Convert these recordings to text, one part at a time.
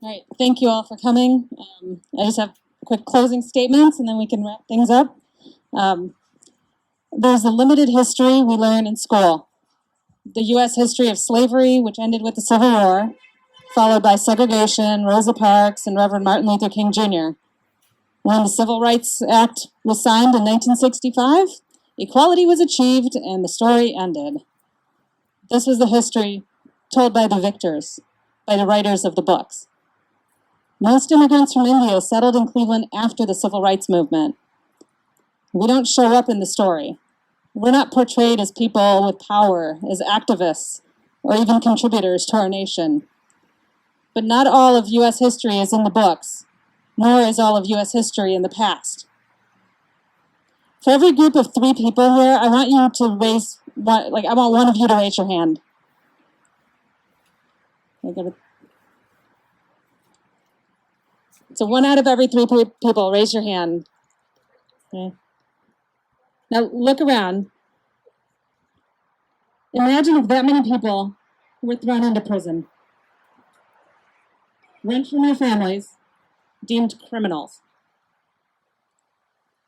All right, thank you all for coming. I just have quick closing statements and then we can wrap things up. There's a limited history we learn in school. The U.S. history of slavery, which ended with the Civil War, followed by segregation, Rosa Parks, and Reverend Martin Luther King Jr. When the Civil Rights Act was signed in 1965, equality was achieved and the story ended. This was the history told by the victors, by the writers of the books. Most immigrants from India settled in Cleveland after the Civil Rights Movement. We don't show up in the story. We're not portrayed as people with power, as activists, or even contributors to our nation. But not all of U.S. history is in the books, nor is all of U.S. history in the past. For every group of 3 people here, I want you to raise one, I want one of you to raise your hand. So 1 out of every 3 people, raise your hand. Okay. Now look around. Imagine if that many people were thrown into prison, rent from their families, deemed criminals.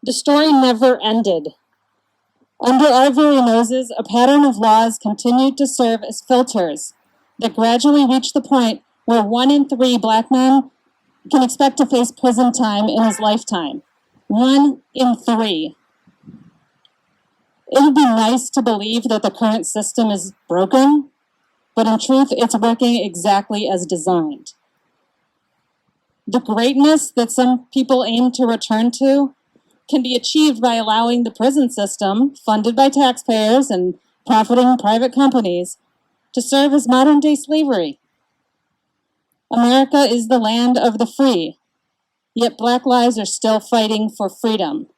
The story never ended. Under our very noses, a pattern of laws continued to serve as filters that gradually reached the point where 1 in 3 Black men can expect to face prison time in his lifetime. 1 in 3. It would be nice to believe that the current system is broken, but in truth, it's working exactly as designed. The greatness that some people aim to return to can be achieved by allowing the prison system, funded by taxpayers and profiting private companies, to serve as modern-day slavery. America is the land of the free, yet Black lives are still fighting for freedom.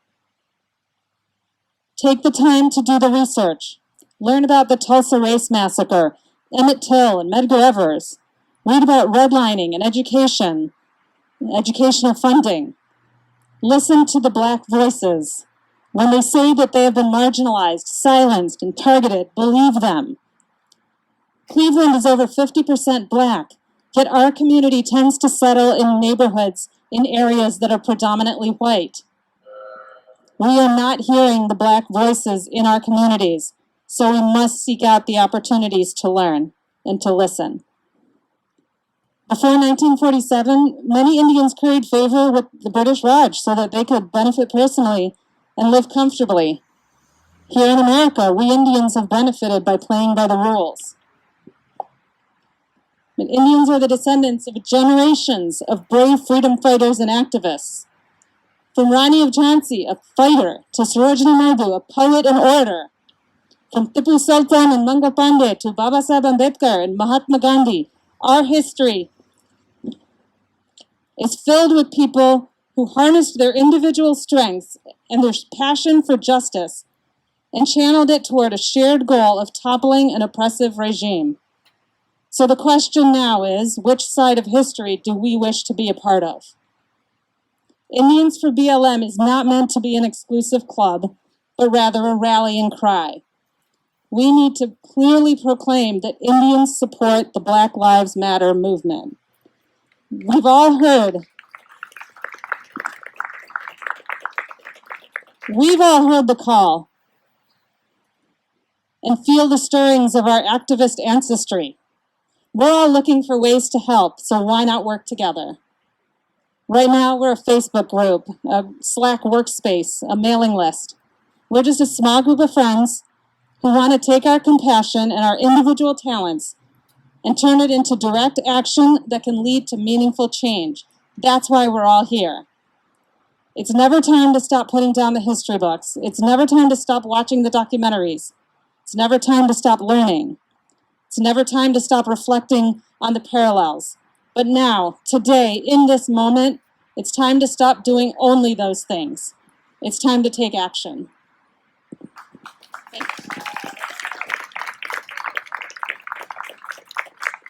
Take the time to do the research. Learn about the Tulsa Race Massacre, Emmett Till and Medgar Evers. Read about redlining and education, educational funding. Listen to the Black voices. When they say that they have been marginalized, silenced, and targeted, believe them. Cleveland is over 50% Black, yet our community tends to settle in neighborhoods in areas that are predominantly white. We are not hearing the Black voices in our communities, so we must seek out the opportunities to learn and to listen. Before 1947, many Indians curried favor with the British Raj so that they could benefit personally and live comfortably. Here in America, we Indians have benefited by playing by the rules. But Indians are the descendants of generations of brave freedom fighters and activists. From Rani of Jhansi, a fighter, to Sarojini Naidu, a poet and orator. From Tipu Sultan and Mangal Pandey to Babasaheb Ambedkar and Mahatma Gandhi, our history is filled with people who harnessed their individual strengths and their passion for justice and channeled it toward a shared goal of toppling an oppressive regime. So the question now is, which side of history do we wish to be a part of? Indians4BLM is not meant to be an exclusive club, but rather a rallying cry. We need to clearly proclaim that Indians support the Black Lives Matter movement. We've all heard the call and feel the stirrings of our activist ancestry. We're all looking for ways to help, so why not work together? Right now, we're a Facebook group, a Slack workspace, a mailing list. We're just a small group of friends who want to take our compassion and our individual talents and turn it into direct action that can lead to meaningful change. That's why we're all here. It's never time to stop putting down the history books. It's never time to stop watching the documentaries. It's never time to stop learning. It's never time to stop reflecting on the parallels. But now, today, in this moment, it's time to stop doing only those things. It's time to take action. Thank you.